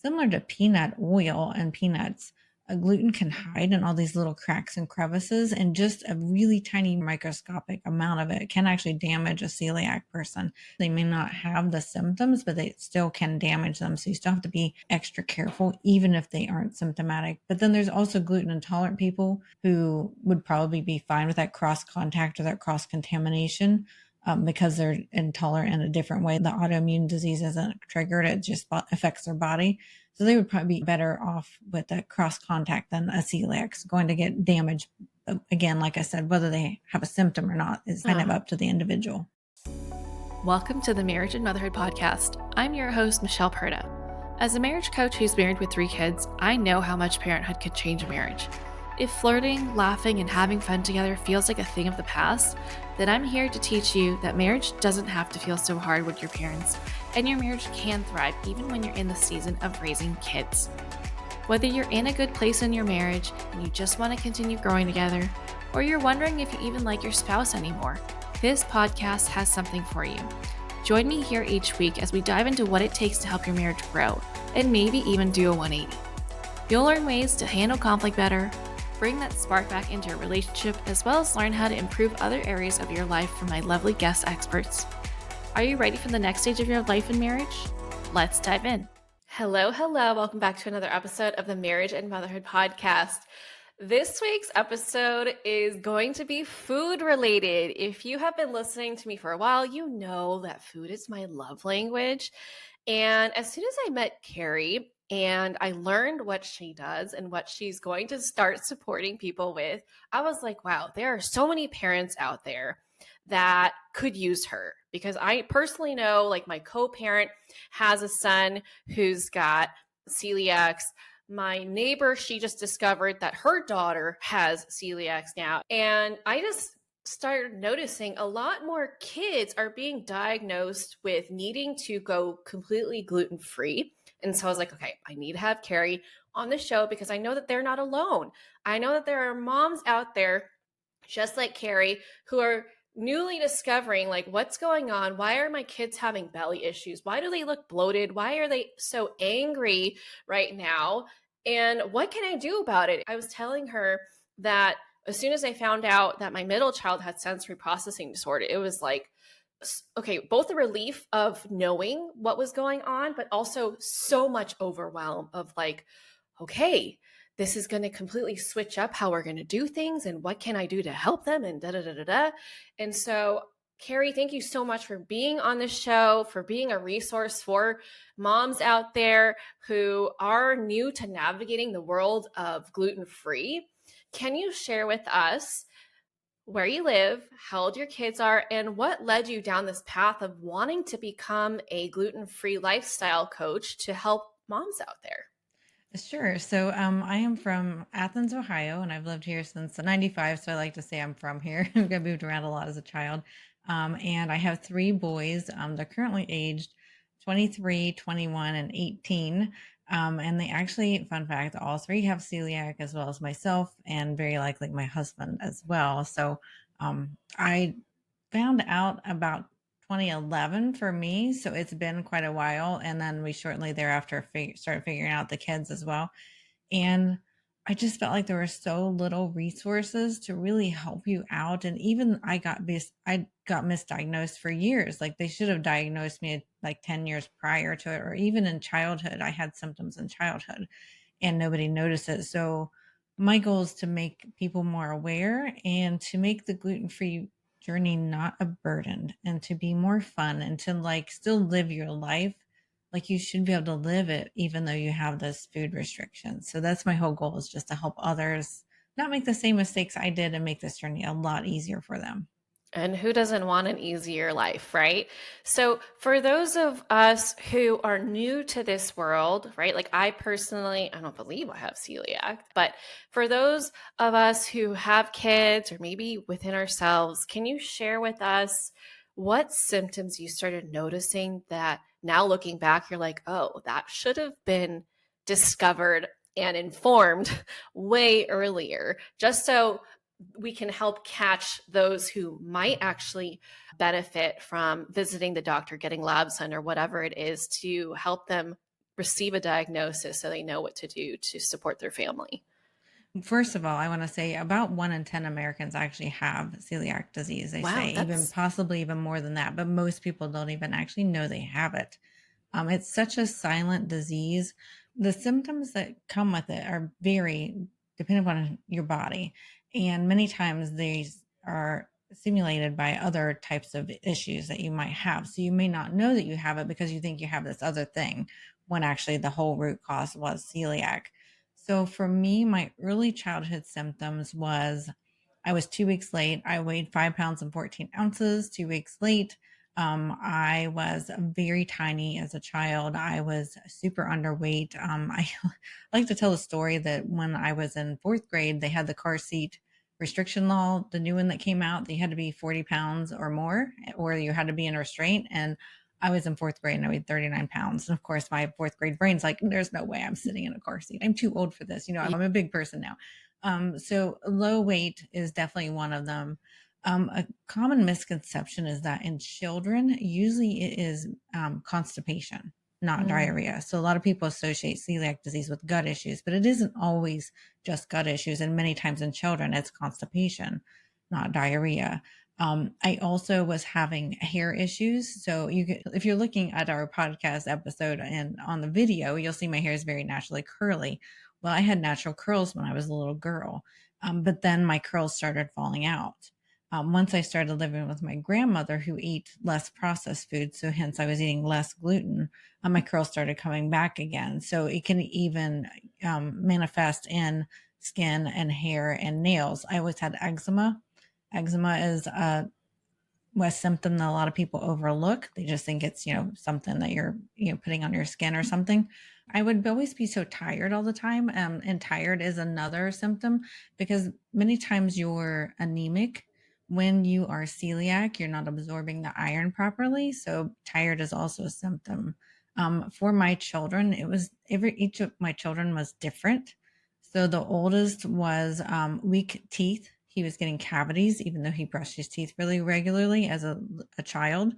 similar to peanut oil and peanuts. Gluten can hide in all these little cracks and crevices, and just a really tiny microscopic amount of it can actually damage a celiac person. They may not have the symptoms, but they still can damage them. So you still have to be extra careful, even if they aren't symptomatic. But then there's also gluten intolerant people who would probably be fine with that cross contact or that cross contamination. Because they're intolerant in a different way. The autoimmune disease isn't triggered, it just affects their body. So they would probably be better off with a cross contact than a celiac. It's going to get damaged. Again, like I said, whether they have a symptom or not is kind of up to the individual. Welcome to the Marriage and Motherhood Podcast. I'm your host, Michelle Perda. As a marriage coach who's married with 3 kids, I know how much parenthood could change a marriage. If flirting, laughing, and having fun together feels like a thing of the past, then I'm here to teach you that marriage doesn't have to feel so hard with your parents, and your marriage can thrive even when you're in the season of raising kids. Whether you're in a good place in your marriage and you just want to continue growing together, or you're wondering if you even like your spouse anymore, this podcast has something for you. Join me here each week as we dive into what it takes to help your marriage grow, and maybe even do a 180. You'll learn ways to handle conflict better, bring that spark back into your relationship, as well as learn how to improve other areas of your life from my lovely guest experts. Are you ready for the next stage of your life and marriage? Let's dive in. Hello. Welcome back to another episode of the Marriage and Motherhood Podcast. This week's episode is going to be food related. If you have been listening to me for a while, you know that food is my love language. And as soon as I met Carrie and I learned what she does and what she's going to start supporting people with, I was like, wow, there are so many parents out there that could use her, because I personally know, like, my co-parent has a son who's got celiacs. My neighbor, she just discovered that her daughter has celiacs now. And I just started noticing a lot more kids are being diagnosed with needing to go completely gluten-free. And so I was like, okay, I need to have Carrie on the show because I know that they're not alone. I know that there are moms out there just like Carrie who are newly discovering, like, what's going on? Why are my kids having belly issues? Why do they look bloated? Why are they so angry right now? And what can I do about it? I was telling her that as soon as I found out that my middle child had sensory processing disorder, it was like, okay, both the relief of knowing what was going on, but also so much overwhelm of like, okay, this is going to completely switch up how we're going to do things, and what can I do to help them, and da-da-da-da-da. And so, Carrie, thank you so much for being on the show, for being a resource for moms out there who are new to navigating the world of gluten-free. Can you share with us where you live, how old your kids are, and what led you down this path of wanting to become a gluten-free lifestyle coach to help moms out there? Sure. So I am from Athens, Ohio, and I've lived here since '95. So I like to say I'm from here. I moved around a lot as a child. And I have 3 boys. They're currently aged 23, 21, and 18. And they actually, fun fact, all 3 have celiac, as well as myself, and very likely my husband as well. So I found out about 2011 for me. So it's been quite a while. And then we shortly thereafter started figuring out the kids as well. And I just felt like there were so little resources to really help you out. And even I got misdiagnosed for years. Like, they should have diagnosed me like 10 years prior to it, or even in childhood. I had symptoms in childhood and nobody noticed it. So my goal is to make people more aware and to make the gluten-free journey not a burden, and to be more fun, and to like still live your life like you should be able to live it even though you have this food restriction. So that's my whole goal, is just to help others not make the same mistakes I did and make this journey a lot easier for them. And who doesn't want an easier life, right? So for those of us who are new to this world, right? Like, I personally, I don't believe I have celiac, but for those of us who have kids, or maybe within ourselves, can you share with us what symptoms you started noticing that now looking back, you're like, oh, that should have been discovered and informed way earlier, just so we can help catch those who might actually benefit from visiting the doctor, getting labs done, or whatever it is, to help them receive a diagnosis so they know what to do to support their family? First of all, I want to say about 1 in 10 Americans actually have celiac disease. They Wow, say even that's possibly even more than that, but most people don't even actually know they have it. It's such a silent disease. The symptoms that come with it are very dependent on your body, and many times these are simulated by other types of issues that you might have. So you may not know that you have it because you think you have this other thing, when actually the whole root cause was celiac. So for me, my early childhood symptoms was I was 2 weeks late. I weighed 5 pounds and 14 ounces, 2 weeks late. I was very tiny as a child. I was super underweight. I like to tell the story that when I was in fourth grade, they had the car seat restriction law, the new one that came out. That you had to be 40 pounds or more, or you had to be in restraint. And I was in fourth grade and I weighed 39 pounds. And of course, my fourth grade brain's like, there's no way I'm sitting in a car seat. I'm too old for this. I'm a big person now. So low weight is definitely one of them. A common misconception is that in children, usually it is constipation, not Mm. diarrhea. So a lot of people associate celiac disease with gut issues, but it isn't always just gut issues. And many times in children, it's constipation, not diarrhea. I also was having hair issues. So if you're looking at our podcast episode and on the video, you'll see my hair is very naturally curly. Well, I had natural curls when I was a little girl, but then my curls started falling out. Once I started living with my grandmother who ate less processed food, so hence I was eating less gluten, my curls started coming back again. So it can even manifest in skin and hair and nails. I always had eczema. Eczema is a symptom that a lot of people overlook. They just think it's, something that you're, putting on your skin or something. I would always be so tired all the time. And tired is another symptom because many times you're anemic. When you are celiac, you're not absorbing the iron properly. So tired is also a symptom. For my children, each of my children was different. So the oldest was weak teeth. He was getting cavities, even though he brushed his teeth really regularly as a child.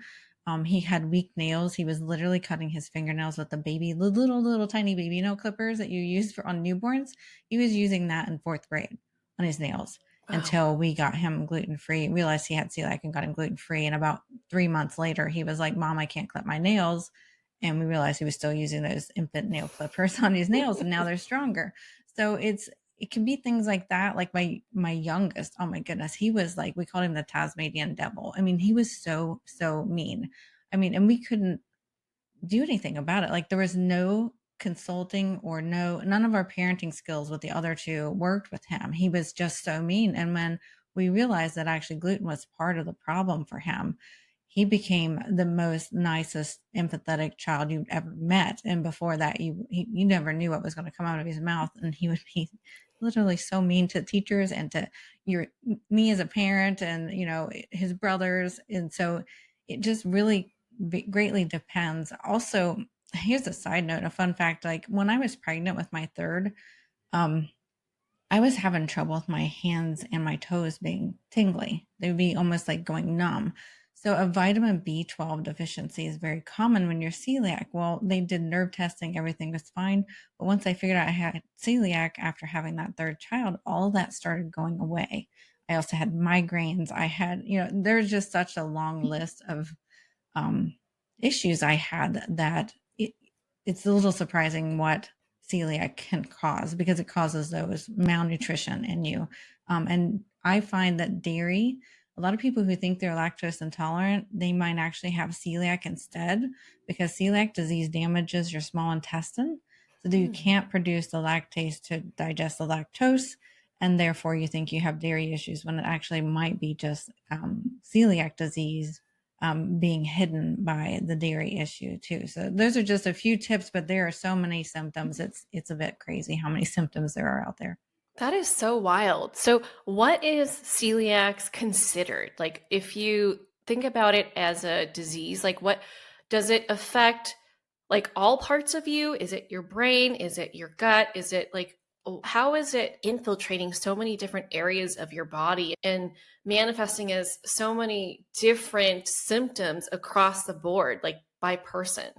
He had weak nails. He was literally cutting his fingernails with the little tiny baby nail clippers that you use for on newborns. He was using that in fourth grade on his nails Wow. until we got him gluten free. Realized he had celiac and got him gluten free. And about 3 months later, he was like, "Mom, I can't clip my nails." And we realized he was still using those infant nail clippers on his nails, and now they're stronger. So it can be things like that. Like my youngest, oh my goodness, he was like, we called him the Tasmanian devil. I mean, he was so mean. I mean, and we couldn't do anything about it. Like there was no consulting or none of our parenting skills with the other two worked with him. He was just so mean. And when we realized that actually gluten was part of the problem for him, he became the most nicest, empathetic child you've ever met. And before that, you never knew what was going to come out of his mouth. And he would be literally so mean to teachers and to your me as a parent, and his brothers. And so it just really greatly depends. Also, here's a side note, a fun fact. Like when I was pregnant with my third, um, I was having trouble with my hands and my toes being tingly. They would be almost like going numb. So a vitamin B12 deficiency is very common when you're celiac. Well, they did nerve testing, everything was fine. But once I figured out I had celiac after having that third child, all of that started going away. I also had migraines. I had, there's just such a long list of um, issues I had that it's a little surprising what celiac can cause because it causes those malnutrition in you. And I find that dairy, a lot of people who think they're lactose intolerant, they might actually have celiac instead because celiac disease damages your small intestine. So that you Mm. can't produce the lactase to digest the lactose. And therefore, you think you have dairy issues when it actually might be just celiac disease being hidden by the dairy issue too. So those are just a few tips, but there are so many symptoms. It's a bit crazy how many symptoms there are out there. That is so wild. So, what is celiac considered? Like, if you think about it as a disease, like, what does it affect? Like, all parts of you? Is it your brain? Is it your gut? Is it like, how is it infiltrating so many different areas of your body and manifesting as so many different symptoms across the board, like by person?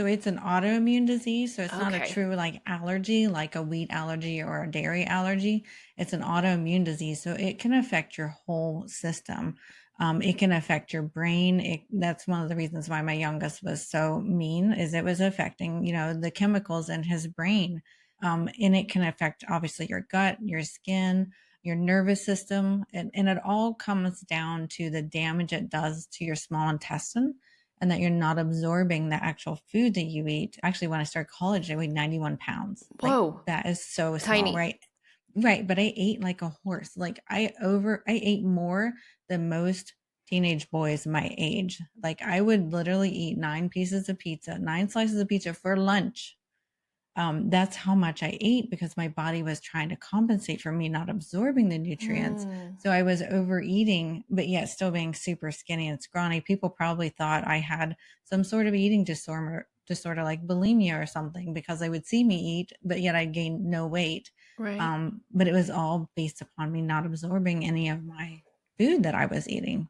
So it's an autoimmune disease. So it's not a Okay. true like allergy, like a wheat allergy or a dairy allergy. It's an autoimmune disease. So it can affect your whole system. It can affect your brain. That's one of the reasons why my youngest was so mean, is it was affecting, the chemicals in his brain. And it can affect obviously your gut, your skin, your nervous system. And it all comes down to the damage it does to your small intestine, and that you're not absorbing the actual food that you eat. Actually, when I started college, I weighed 91 pounds. Like, Whoa. that is so small, Tiny. right? Right. But I ate like a horse. Like, I ate more than most teenage boys my age. Like, I would literally eat 9 slices of pizza for lunch. That's how much I ate because my body was trying to compensate for me not absorbing the nutrients. Mm, So I was overeating, but yet still being super skinny and scrawny. People probably thought I had some sort of eating disorder like bulimia or something, because they would see me eat, but yet I gained no weight. right. But it was all based upon me not absorbing any of my food that I was eating.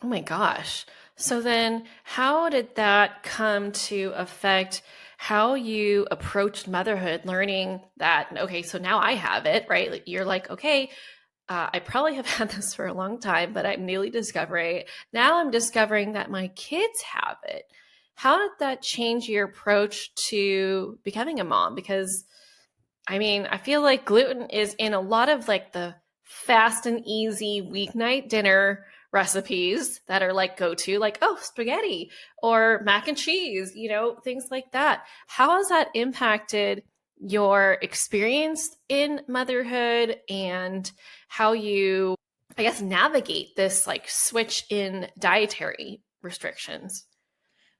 Oh my gosh. So then, how did that come to affect how you approached motherhood, learning that, okay, so now I have it, right? Like, you're like, okay, I probably have had this for a long time, but I'm newly discovering it. Now I'm discovering that my kids have it. How did that change your approach to becoming a mom? Because I mean, I feel like gluten is in a lot of like the fast and easy weeknight dinner recipes that are like go to, like, oh, spaghetti or mac and cheese, things like that. How has that impacted your experience in motherhood and how you, I guess, navigate this like switch in dietary restrictions?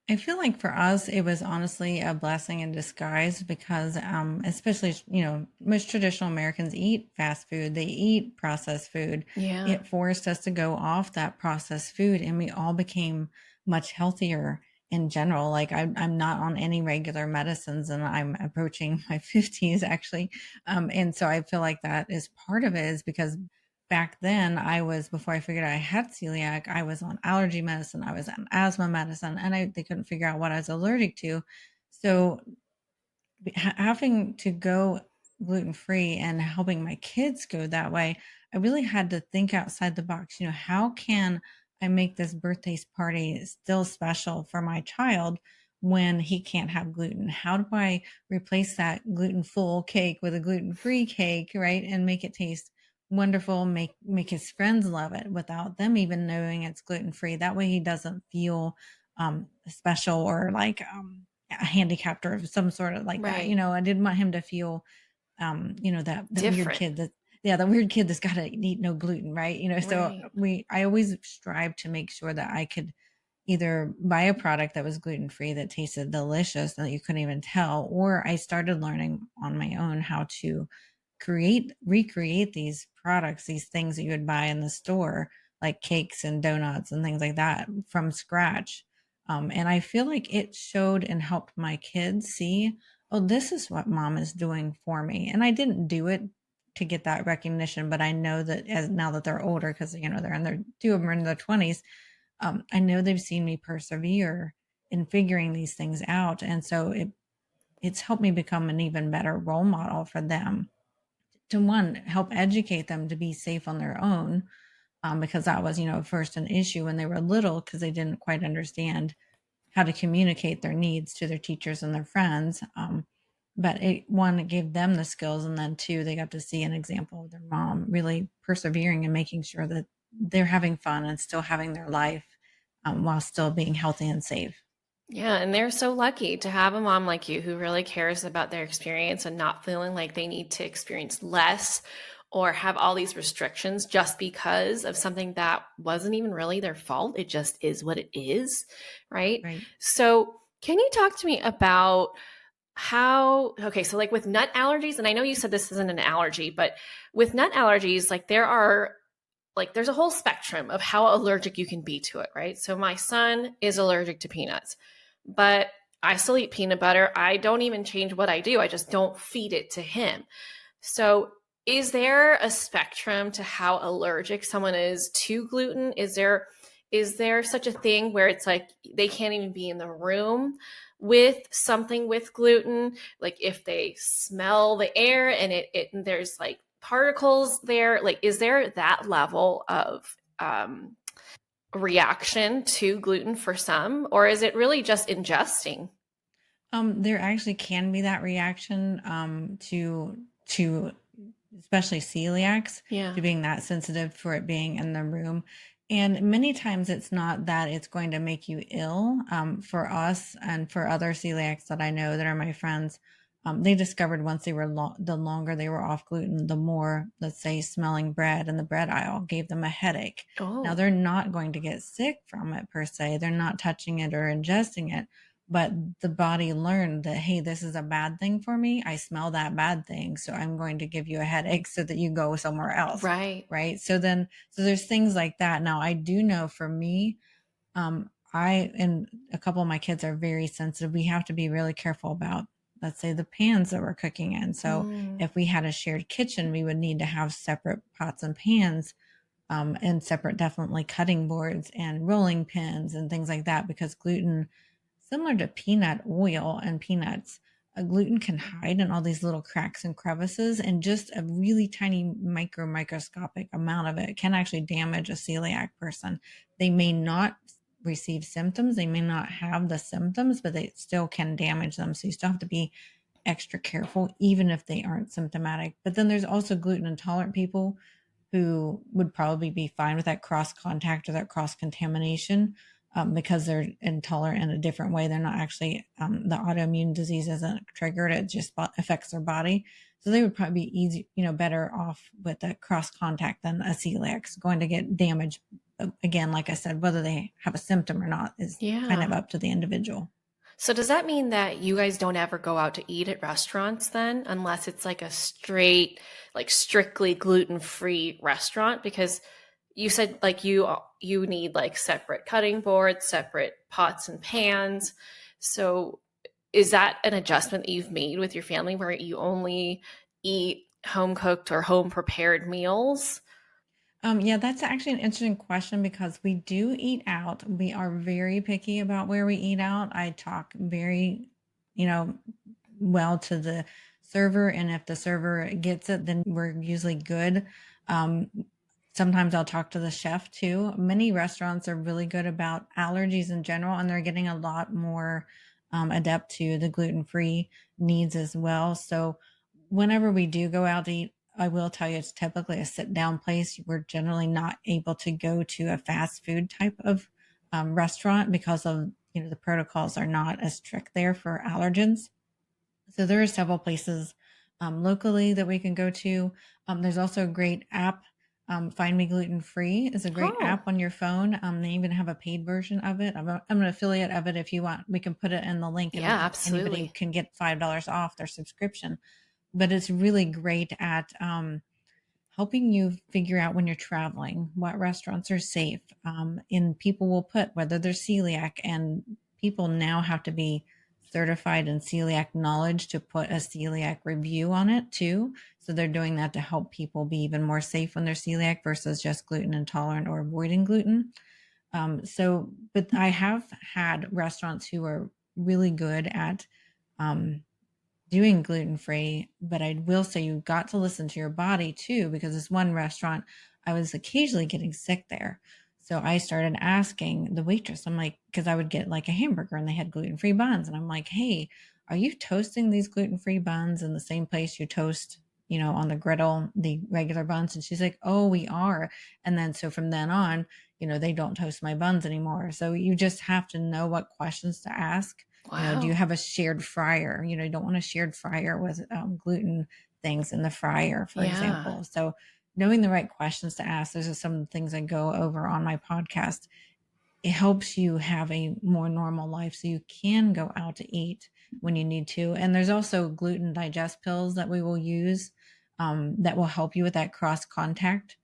I feel like for us, it was honestly a blessing in disguise because, especially, most traditional Americans eat fast food, they eat processed food. Yeah. It forced us to go off that processed food, and we all became much healthier in general. Like, I'm not on any regular medicines, and I'm approaching my 50s actually. And so I feel like that is part of it, is because back then before I figured out I had celiac, I was on allergy medicine, I was on asthma medicine, and they couldn't figure out what I was allergic to. So having to go gluten free and helping my kids go that way, I really had to think outside the box. How can I make this birthday party still special for my child when he can't have gluten? How do I replace that gluten full cake with a gluten free cake, right? And make it taste wonderful, make his friends love it without them even knowing it's gluten free. That way he doesn't feel special or like handicapped or some sort of like that. Right. I didn't want him to feel, that weird Different. kid that, yeah, the weird kid that's got to eat no gluten, right? So Right. I always strive to make sure that I could either buy a product that was gluten free that tasted delicious that you couldn't even tell, or I started learning on my own how to recreate these products, these things that you would buy in the store, like cakes and donuts and things like that, from scratch. And I feel like it showed and helped my kids see, oh, this is what mom is doing for me. And I didn't do it to get that recognition, but I know that as now that they're older, because they're in their two of them are in their 20s, I know they've seen me persevere in figuring these things out. And so it's helped me become an even better role model for them, to one, help educate them to be safe on their own, because that was, first an issue when they were little, because they didn't quite understand how to communicate their needs to their teachers and their friends. But it gave them the skills, and then two, they got to see an example of their mom really persevering and making sure that they're having fun and still having their life, while still being healthy and safe. Yeah, and they're so lucky to have a mom like you who really cares about their experience and not feeling like they need to experience less or have all these restrictions just because of something that wasn't even really their fault. It just is what it is, right? Right. So, can you talk to me about okay, so like with nut allergies, and I know you said this isn't an allergy, but with nut allergies, there's a whole spectrum of how allergic you can be to it, right? So my son is allergic to peanuts, but I still eat peanut butter. I don't even change what I do. I just don't feed it to him. So is there a spectrum to how allergic someone is to gluten? Is there such a thing where it's like they can't even be in the room with something with gluten, like if they smell the air and and there's like particles there, like is there that level of reaction to gluten for some, or is it really just ingesting? There actually can be that reaction to especially celiacs, Yeah. to being that sensitive for it being in the room. And many times it's not that it's going to make you ill. For us and for other celiacs that I know that are my friends, they discovered once they were the longer they were off gluten, the more, let's say, smelling bread in the bread aisle gave them a headache. Now Oh, they're not going to get sick from it per se. They're not touching it or ingesting it, but the body learned that, hey, this is a bad thing for me. I smell that bad thing, so I'm going to give you a headache so that you go somewhere else. right. Right. So there's things like that. Now I do know for me, I and a couple of my kids are very sensitive. We have to be really careful about, let's say, the pans that we're cooking in. So Mm, if we had a shared kitchen, we would need to have separate pots and pans, and separate, definitely, cutting boards and rolling pins and things like that, because gluten, similar to peanut oil and peanuts, gluten can hide in all these little cracks and crevices, and just a really tiny microscopic amount of it can actually damage a celiac person. They may not receive symptoms, they may not have the symptoms, but they still can damage them. So you still have to be extra careful, even if they aren't symptomatic. But then there's also gluten intolerant people who would probably be fine with that cross contact or that cross contamination, because they're intolerant in a different way. They're not actually, the autoimmune disease isn't triggered, it just affects their body. So they would probably be easy, better off with that cross contact than a celiac going to get damaged. Again, like I said, whether they have a symptom or not is kind yeah. of up to the individual. So does that mean that you guys don't ever go out to eat at restaurants then, unless it's like a straight, like strictly gluten-free restaurant? Because you said like you need like separate cutting boards, separate pots and pans. So is that an adjustment that you've made with your family where you only eat home cooked or home prepared meals? Yeah, that's actually an interesting question because we do eat out. We are very picky about where we eat out. I talk very, you know, well to the server, and if the server gets it, then we're usually good. Um, Sometimes I'll talk to the chef too. Many restaurants are really good about allergies in general, and they're getting a lot more adept to the gluten-free needs as well. So whenever we do go out to eat, I will tell you it's typically a sit down place. We're generally not able to go to a fast food type of restaurant because of, the protocols are not as strict there for allergens. So there are several places locally that we can go to. There's also a great app. Find Me Gluten Free is a great Oh, app on your phone. They even have a paid version of it. I'm an affiliate of it. If you want, we can put it in the link, yeah, and anybody absolutely. can get $5 off their subscription. But it's really great at helping you figure out when you're traveling what restaurants are safe. And people will put whether they're celiac, and people now have to be certified in celiac knowledge to put a celiac review on it too. So they're doing that to help people be even more safe when they're celiac versus just gluten intolerant or avoiding gluten. But I have had restaurants who are really good at um, doing gluten free, but I will say you got to listen to your body too, because this one restaurant, I was occasionally getting sick there. So I started asking the waitress, I'm like, because I would get like a hamburger and they had gluten free buns. And I'm like, hey, are you toasting these gluten free buns in the same place you toast, on the griddle, the regular buns? And she's like, oh, we are. And then so from then on, they don't toast my buns anymore. So you just have to know what questions to ask. Do you Wow. have a shared fryer? You don't want a shared fryer with gluten things in the fryer, for Yeah. example. So knowing the right questions to ask, those are some of the things I go over on my podcast. It helps you have a more normal life so you can go out to eat when you need to. And there's also gluten digest pills that we will use, that will help you with that cross contact.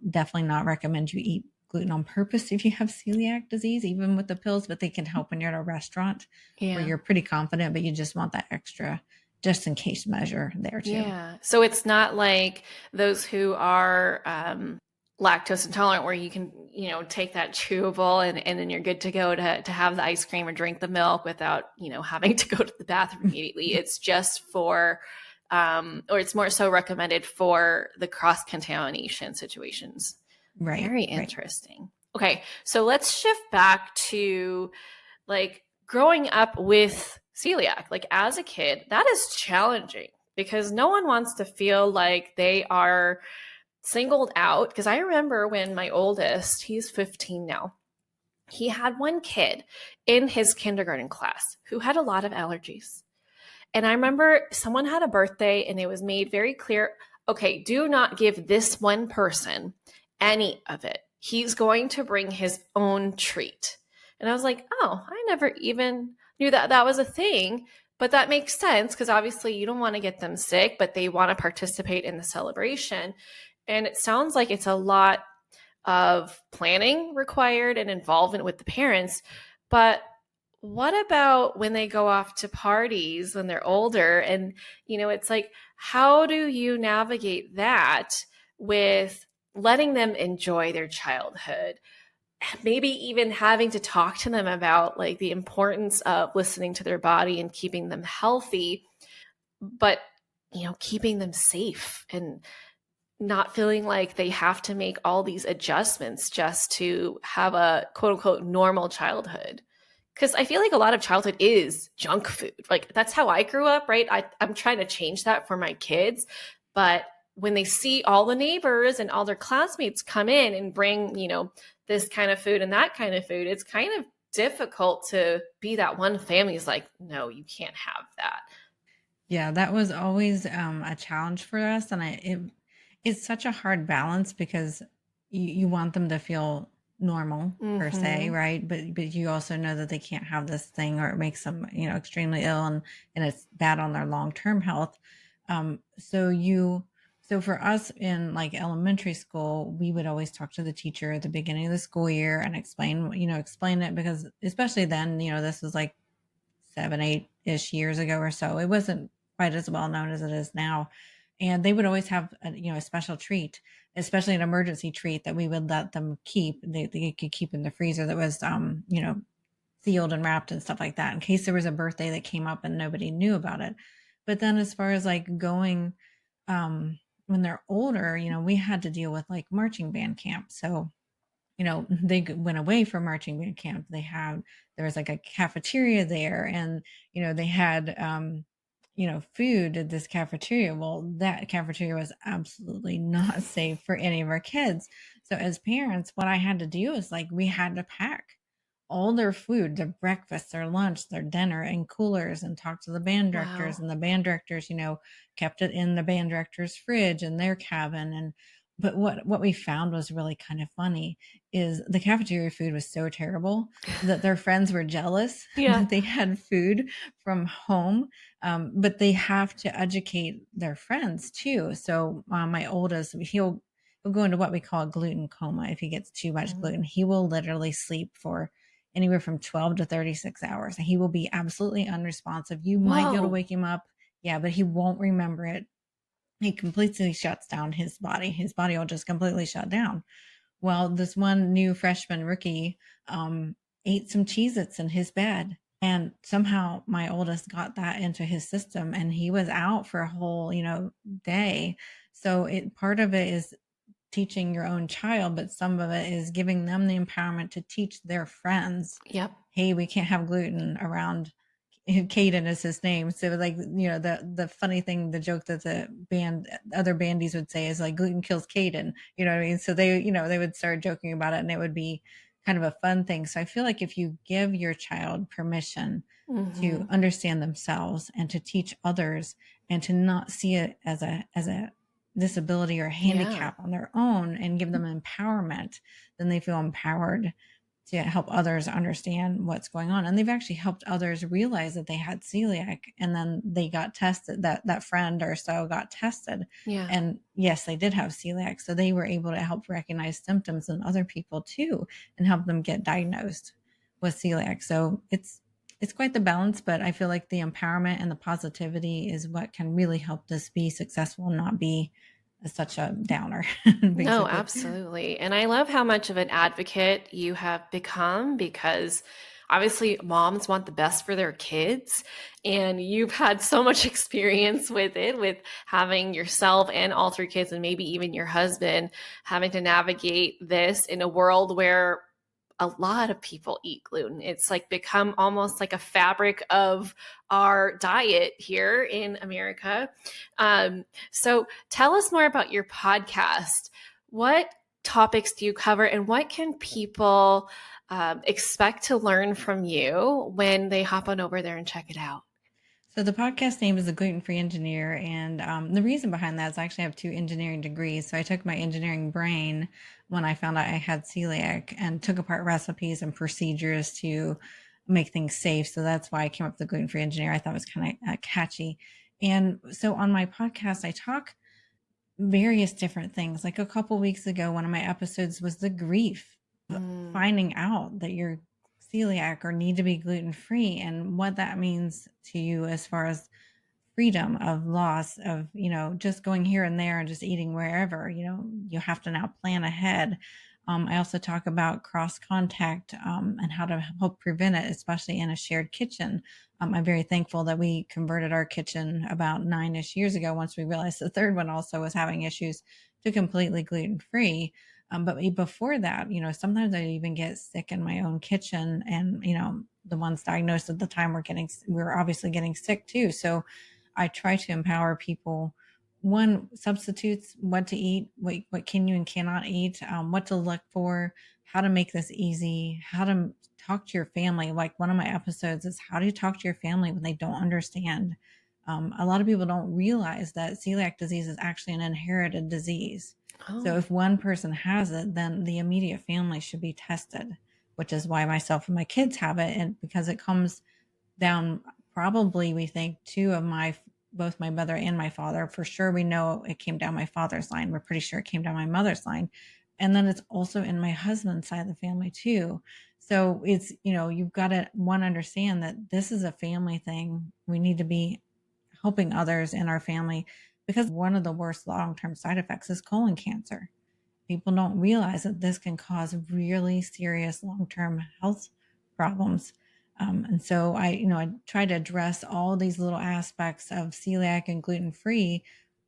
Definitely not recommend you eat gluten on purpose if you have celiac disease, even with the pills, but they can help when you're at a restaurant where Yeah. you're pretty confident, but you just want that extra just in case measure there too. Yeah. So it's not like those who are lactose intolerant where you can, take that chewable and then you're good to go to have the ice cream or drink the milk without, having to go to the bathroom immediately. It's just for, or it's more so recommended for the cross contamination situations. Right, Very right. interesting. Okay, so let's shift back to like growing up with celiac. Like as a kid, that is challenging because no one wants to feel like they are singled out. Because I remember when my oldest, he's 15 now, he had one kid in his kindergarten class who had a lot of allergies. And I remember someone had a birthday and it was made very clear, okay, do not give this one person any of it. He's going to bring his own treat. And I was like, oh, I never even knew that that was a thing. But that makes sense because obviously you don't want to get them sick, but they want to participate in the celebration. And it sounds like it's a lot of planning required and involvement with the parents. But what about when they go off to parties when they're older? And, it's like, how do you navigate that with letting them enjoy their childhood? Maybe even having to talk to them about like the importance of listening to their body and keeping them healthy, but, keeping them safe and not feeling like they have to make all these adjustments just to have a quote unquote normal childhood. Because I feel like a lot of childhood is junk food. Like that's how I grew up, right? I'm trying to change that for my kids. But when they see all the neighbors and all their classmates come in and bring, this kind of food and that kind of food, it's kind of difficult to be that one family is like, no, you can't have that. Yeah, that was always a challenge for us, and it's such a hard balance because you want them to feel normal per se, Mm-hmm. right? But you also know that they can't have this thing or it makes them extremely ill, and it's bad on their long term health. So for us in like elementary school, we would always talk to the teacher at the beginning of the school year and explain it because especially then, this was like 7, 8-ish years ago or so. It wasn't quite as well known as it is now. And they would always have a special treat, especially an emergency treat that we would let them keep. They could keep in the freezer that was, sealed and wrapped and stuff like that in case there was a birthday that came up and nobody knew about it. But then as far as like going, when they're older, we had to deal with like marching band camp. So they went away from marching band camp. There was like a cafeteria there, and they had food at this cafeteria. Well, that cafeteria was absolutely not safe for any of our kids. So as parents, what I had to do is like we had to pack all their food, their breakfast, their lunch, their dinner in coolers and talk to the band directors. Wow. And the band directors, kept it in the band director's fridge in their cabin. And but what we found was really kind of funny is the cafeteria food was so terrible that their friends were jealous Yeah. that they had food from home. But they have to educate their friends too. So my oldest, he'll go into what we call a gluten coma if he gets too much Mhm. gluten. He will literally sleep for anywhere from 12 to 36 hours. And he will be absolutely unresponsive. You might be able to Whoa. wake him up. Yeah, but he won't remember it. He completely shuts down his body. His body will just completely shut down. Well, this one new freshman rookie ate some Cheez Its in his bed. And somehow my oldest got that into his system and he was out for a whole, day. So part of it is teaching your own child, but some of it is giving them the empowerment to teach their friends, Yep. hey, we can't have gluten around. Caden is his name. So like, the funny thing, the joke that other bandies would say is like gluten kills Caden. You know what I mean? So they would start joking about it and it would be kind of a fun thing. So I feel like if you give your child permission to Hmm. understand themselves and to teach others and to not see it as a disability or Yeah. handicap on their own and give them empowerment, then they feel empowered to help others understand what's going on. And they've actually helped others realize that they had celiac and then they got tested, that friend or so got tested. Yeah. And yes, they did have celiac. So they were able to help recognize symptoms in other people too and help them get diagnosed with celiac. So it's quite the balance, but I feel like the empowerment and the positivity is what can really help this be successful and not be such a downer, No, basically. absolutely. And I love how much of an advocate you have become because obviously moms want the best for their kids. And you've had so much experience with it, with having yourself and all three kids, and maybe even your husband having to navigate this in a world where a lot of people eat gluten. It's like become almost like a fabric of our diet here in America. So tell us more about your podcast. What topics do you cover, and what can people expect to learn from you when they hop on over there and check it out? So the podcast name is the Gluten-Free Engineer, and the reason behind that is I actually have two engineering degrees. So I took my engineering brain when I found out I had celiac and took apart recipes and procedures to make things safe. So that's why I came up with the Gluten-Free Engineer. I thought it was kind of catchy. And so on my podcast, I talk various different things. Like a couple weeks ago, one of my episodes was the grief of Mm. finding out that you're celiac or need to be gluten free and what that means to you as far as freedom of loss of, just going here and there and just eating wherever, you have to now plan ahead. I also talk about cross contact and how to help prevent it, especially in a shared kitchen. I'm very thankful that we converted our kitchen about 9-ish years ago once we realized the third one also was having issues to completely gluten free. But before that, sometimes I even get sick in my own kitchen, and the ones diagnosed at the time we're obviously getting sick too. So I try to empower people. One, substitutes, what to eat, what can you and cannot eat, what to look for, how to make this easy, how to talk to your family. Like one of my episodes is how do you talk to your family when they don't understand? A lot of people don't realize that celiac disease is actually an inherited disease. So Oh, if one person has it, then the immediate family should be tested, which is why myself and my kids have it. And because it comes down, probably we think two of my both my mother and my father. For sure we know it came down my father's line. We're pretty sure it came down my mother's line. And then it's also in my husband's side of the family too. So it's, you've got to one understand that this is a family thing. We need to be helping others in our family because one of the worst long-term side effects is colon cancer. People don't realize that this can cause really serious long-term health problems. And so I try to address all these little aspects of celiac and gluten-free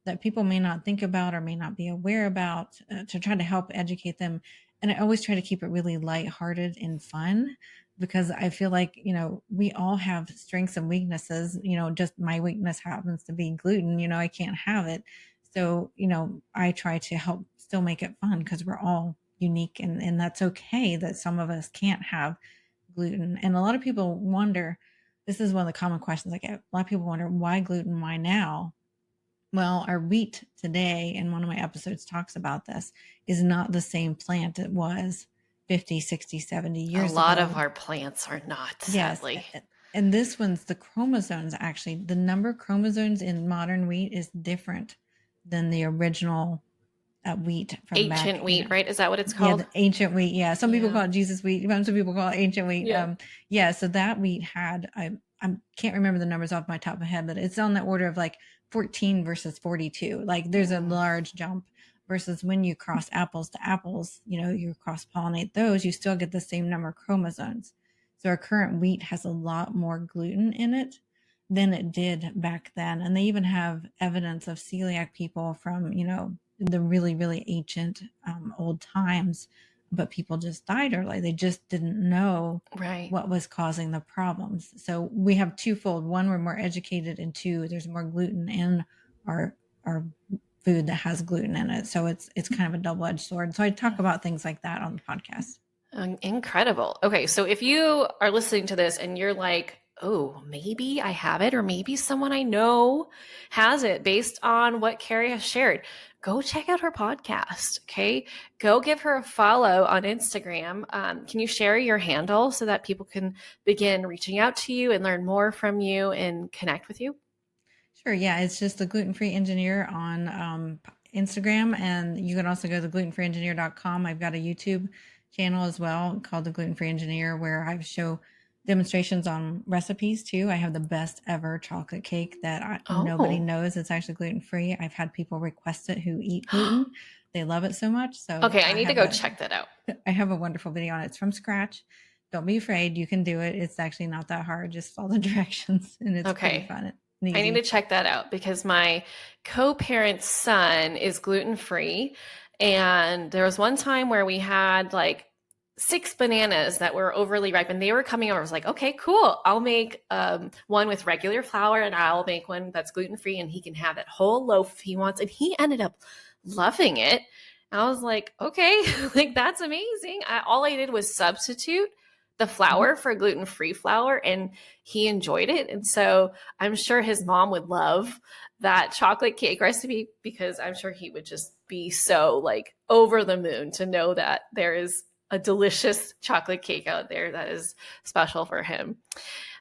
that people may not think about or may not be aware about, to try to help educate them. And I always try to keep it really lighthearted and fun because I feel like, we all have strengths and weaknesses. Just my weakness happens to be gluten, I can't have it. So, I try to help still make it fun because we're all unique, and that's okay that some of us can't have gluten. And a lot of people wonder, this is one of the common questions I get. A lot of people wonder, why gluten? Why now? Well, our wheat today, and one of my episodes talks about this, is not the same plant it was 50, 60, 70 a years lot of ago. our plants are not, Yes. sadly. And this one's the chromosomes, actually. The number of chromosomes in modern wheat is different than the original wheat from back, Ancient wheat, right? Is that what it's yeah, called? the ancient wheat. Yeah, some people Yeah. call it Jesus wheat. Some people call it ancient wheat. Yeah. Yeah. So that wheat had I can't remember the numbers off my top of my head, but it's on the order of like 14 versus 42. Like there's a Mm. large jump. Versus when you cross apples to apples, you cross pollinate those, you still get the same number of chromosomes. So our current wheat has a lot more gluten in it than it did back then. And they even have evidence of celiac people from, the really, really ancient old times, but people just died early. They just didn't know Right. what was causing the problems. So we have twofold. One, we're more educated, and two, there's more gluten in our food that has gluten in it. So it's kind of a double-edged sword. So I talk about things like that on the podcast. Incredible. Okay, so if you are listening to this and you're like, oh, maybe I have it, or maybe someone I know has it based on what Carrie has shared, go check out her podcast. Okay, go give her a follow on Instagram. Can you share your handle so that people can begin reaching out to you and learn more from you and connect with you? Sure. Yeah. It's just the Gluten-Free Engineer on Instagram. And you can also go to glutenfreeengineer.com. I've got a YouTube channel as well called the Gluten-Free Engineer where I show demonstrations on recipes too. I have the best ever chocolate cake that nobody Oh. knows it's actually gluten-free. I've had people request it who eat gluten. They love it so much. So Okay, I need to go check that out. I have a wonderful video on it. It's from scratch. Don't be afraid. You can do it. It's actually not that hard. Just follow the directions and it's pretty Okay. fun and I need easy. to check that out because my co-parent's son is gluten-free. And there was one time where we had like 6 bananas that were overly ripe and they were coming over. I was like, okay, cool. I'll make one with regular flour and I'll make one that's gluten-free and he can have that whole loaf if he wants. And he ended up loving it. I was like, okay, like that's amazing. All I did was substitute the flour for gluten-free flour and he enjoyed it. And so I'm sure his mom would love that chocolate cake recipe because I'm sure he would just be so like over the moon to know that there is a delicious chocolate cake out there that is special for him.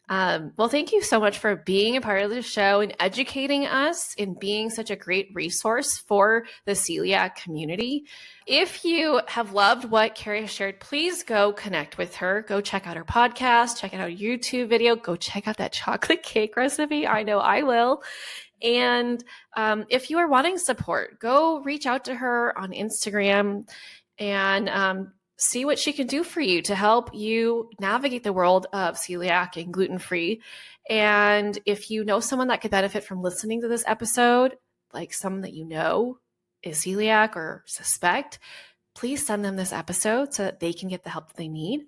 Well, thank you so much for being a part of the show and educating us and being such a great resource for the celiac community. If you have loved what Carrie has shared, please go connect with her. Go check out her podcast, check out her YouTube video, go check out that chocolate cake recipe. I know I will. And if you are wanting support, go reach out to her on Instagram and see what she can do for you to help you navigate the world of celiac and gluten-free. And if you know someone that could benefit from listening to this episode, like someone that you know is celiac or suspect, please send them this episode so that they can get the help that they need.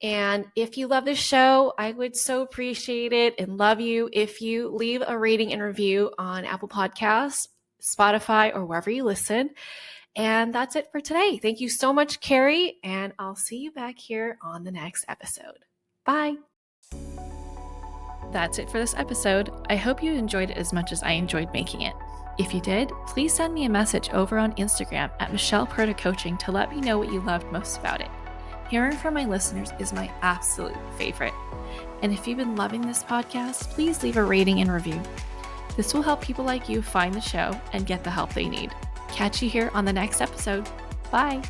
And if you love this show, I would so appreciate it and love you if you leave a rating and review on Apple Podcasts, Spotify, or wherever you listen. And that's it for today. Thank you so much, Carrie, and I'll see you back here on the next episode. Bye. That's it for this episode. I hope you enjoyed it as much as I enjoyed making it. If you did, please send me a message over on Instagram at Michelle Perta Coaching to let me know what you loved most about it. Hearing from my listeners is my absolute favorite. And if you've been loving this podcast, please leave a rating and review. This will help people like you find the show and get the help they need. Catch you here on the next episode. Bye.